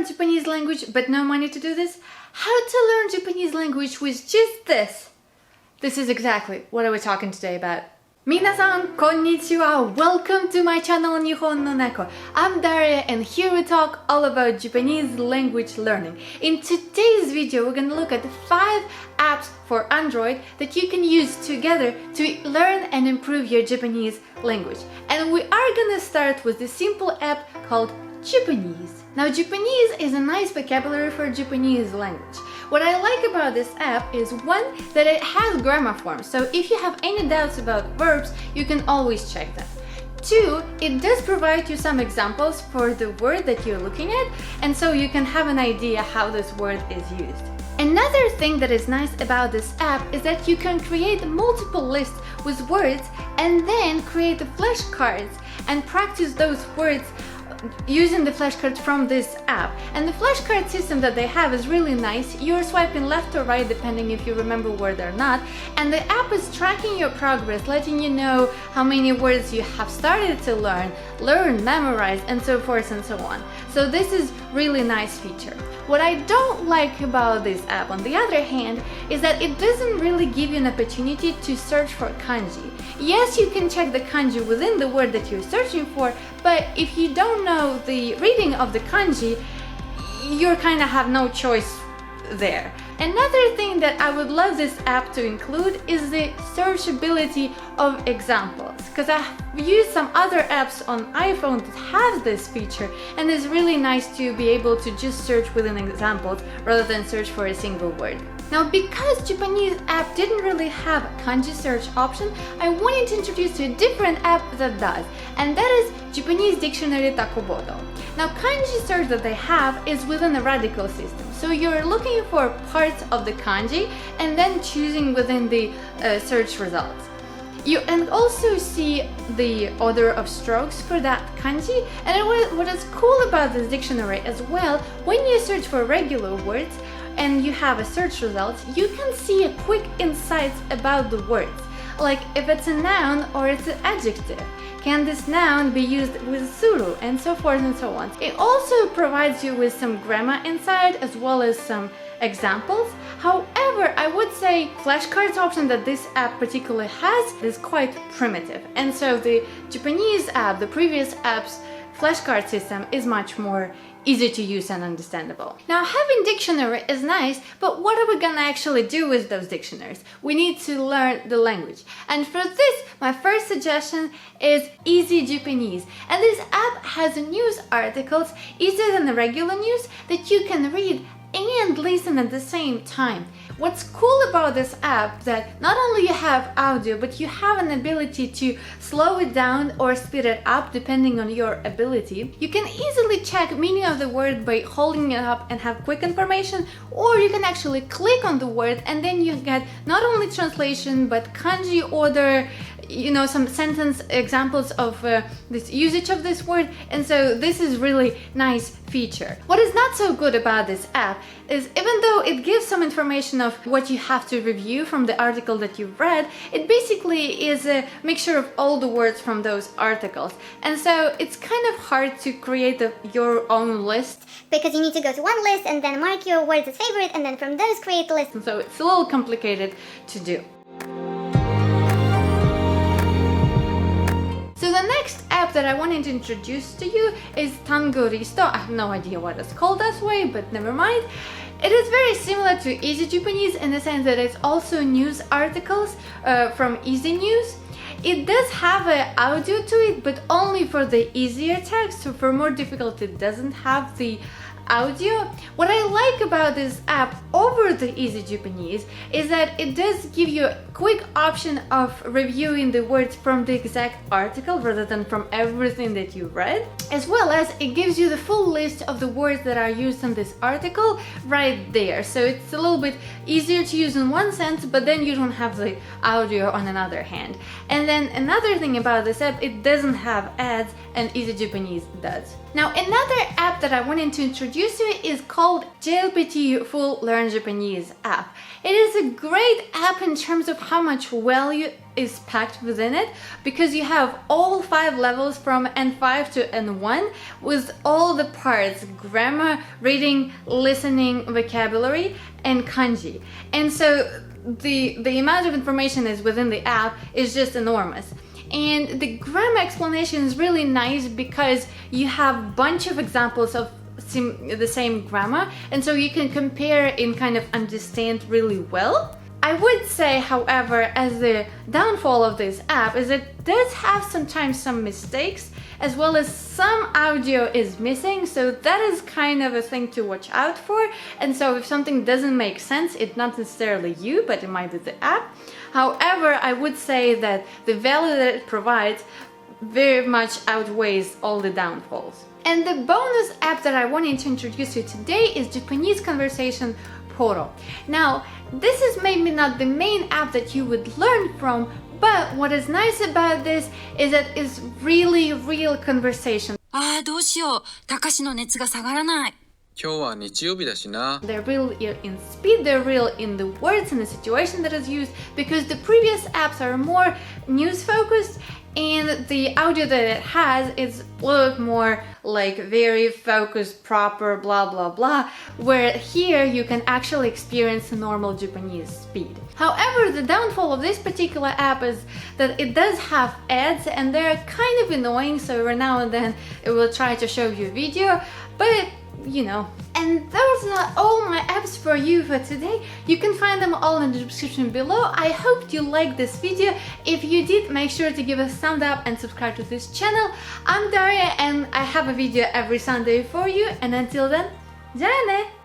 learn Japanese language but no money to do this? How to learn Japanese language with just this? This is exactly what I was talking today about. Minasan, konnichiwa! Welcome to my channel Nihonno Neko. I'm Daria and here we talk all about Japanese language learning. In today's video, we're gonna look at 5 apps for Android that you can use together to learn and improve your Japanese language. And we are gonna start with the simple app called Japanese. Now, Japanese is a nice vocabulary for Japanese language. What I like about this app is, one, that it has grammar forms, so if you have any doubts about verbs, you can always check them. 2, it does provide you some examples for the word that you're looking at, and so you can have an idea how this word is used. Another thing that is nice about this app is that you can create multiple lists with words and then create the flashcards and practice those words using the flashcards from this app. And the flashcard system that they have is really nice. You're swiping left or right depending if you remember word or not, and the app is tracking your progress, letting you know how many words you have started to learn, memorize, and so forth and so on. So this is really nice feature. What I don't like about this app, on the other hand, is that it doesn't really give you an opportunity to search for kanji. Yes, you can check the kanji within the word that you're searching for, but if you don't know the reading of the kanji, you kind of have no choice there. Another thing that I would love this app to include is the searchability of examples, because I've used some other apps on iPhone that have this feature, and it's really nice to be able to just search within examples rather than search for a single word. Now, because Japanese app didn't really have a kanji search option, I wanted to introduce you a different app that does, and that is Japanese dictionary Takoboto. Now, kanji search that they have is within a radical system, so you're looking for parts of the kanji and then choosing within the search results. You can also see the order of strokes for that kanji, and what is cool about this dictionary as well, when you search for regular words and you have a search result, you can see a quick insights about the words, like if it's a noun or it's an adjective. Can this noun be used with suru, and so forth and so on. It also provides you with some grammar insight as well as some examples. However, I would say flashcards option that this app particularly has is quite primitive, and so the Japanese app, the previous app's flashcard system, is much more easy to use and understandable. Now, having dictionary is nice, but what are we gonna actually do with those dictionaries? We need to learn the language. And for this, my first suggestion is Easy Japanese. And this app has news articles, easier than the regular news, that you can read and listen at the same time. What's cool about this app that not only you have audio, but you have an ability to slow it down or speed it up depending on your ability. You can easily check meaning of the word by holding it up and have quick information, or you can actually click on the word and then you get not only translation but kanji order, some sentence examples of this usage of this word, and so this is really nice feature. What is not so good about this app is, even though it gives some information of what you have to review from the article that you've read, it basically is a mixture of all the words from those articles, and so it's kind of hard to create your own list, because you need to go to one list and then mark your words as favorite and then from those create a list. and so it's a little complicated to do. So the next app that I wanted to introduce to you is TangoRisto. I have no idea why it's called that way, but never mind. It is very similar to Easy Japanese in the sense that it's also news articles from Easy News. It does have an audio to it, but only for the easier text, so for more difficult it doesn't have the audio. What I like about this app over the Easy Japanese is that it does give you a quick option of reviewing the words from the exact article rather than from everything that you read, as well as it gives you the full list of the words that are used in this article right there. So it's a little bit easier to use in one sense, but then you don't have the audio on another hand. And then another thing about this app, it doesn't have ads, and Easy Japanese does. Now, another app that I wanted to introduce you is called JLPT Full Learn Japanese app. It is a great app in terms of how much value is packed within it, because you have all 5 levels from N5 to N1 with all the parts: grammar, reading, listening, vocabulary, and kanji. And so the amount of information is within the app is just enormous. And the grammar explanation is really nice because you have a bunch of examples of the same grammar, and so you can compare and kind of understand really well. I would say, however, as the downfall of this app is it does have sometimes some mistakes, as well as some audio is missing, so that is kind of a thing to watch out for. And so if something doesn't make sense, it's not necessarily you, but it might be the app. However, I would say that the value that it provides very much outweighs all the downfalls. And the bonus app that I wanted to introduce you today is Japanese conversation Poro. Now, this is maybe not the main app that you would learn from, but what is nice about this is that it's really real conversation. ああ、どうしよう。たかしの熱が下がらない。今日は日曜日だしな。 They're real in speed, they're real in the words and the situation that is used, because the previous apps are more news focused, and the audio that it has is a little more like very focused, proper, blah blah blah, where here you can actually experience normal Japanese speed. However, the downfall of this particular app is that it does have ads, and they're kind of annoying, so every now and then it will try to show you a video, but you know. And those are all my apps for you for today. You can find them all in the description below. I hope you liked this video. If you did, make sure to give us a thumbs up and subscribe to this channel. I'm Daria, and I have a video every Sunday for you. And until then, じゃあね!